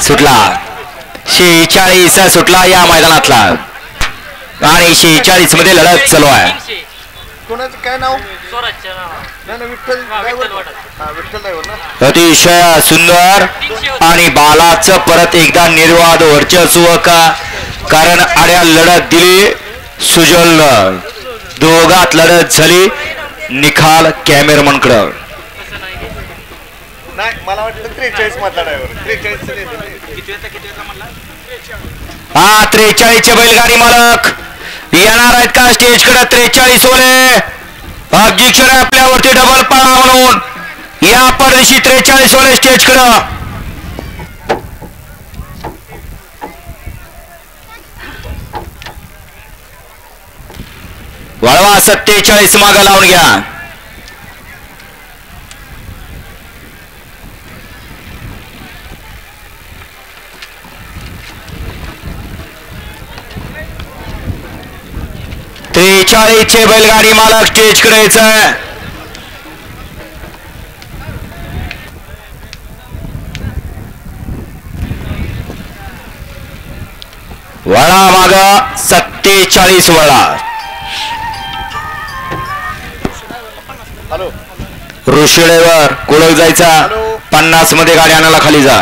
सुटला 46 सुटला या मैदानातला आणि 46 मध्ये लढत चालू आहे. कोणाचं काय नाव? अतिशय सुंदर आणि बालाचं परत एकदा निर्वाद वर्चस्व का कारण आड्या लढत दिली सुजल दोघात लढत झाली निखाल कॅमेरामनकडं. मला वाटलं 43 मधला ड्रायव्हर 43 चे बैलगाडी मालक येणार आहेत का स्टेज कडे? 43 ओले अब्जेक्शन आपल्यावरती डबल पाळा म्हणून या परदेशी 43 ओले स्टेज कडे. वळवा 47 मागे लावून घ्या. चे बैलगाडी मालक स्टेज कडे यायचं. वळा माग 47 वळा. ऋषिळेवर कुळक जायचा 50 मध्ये गाडी आणायला खाली जा.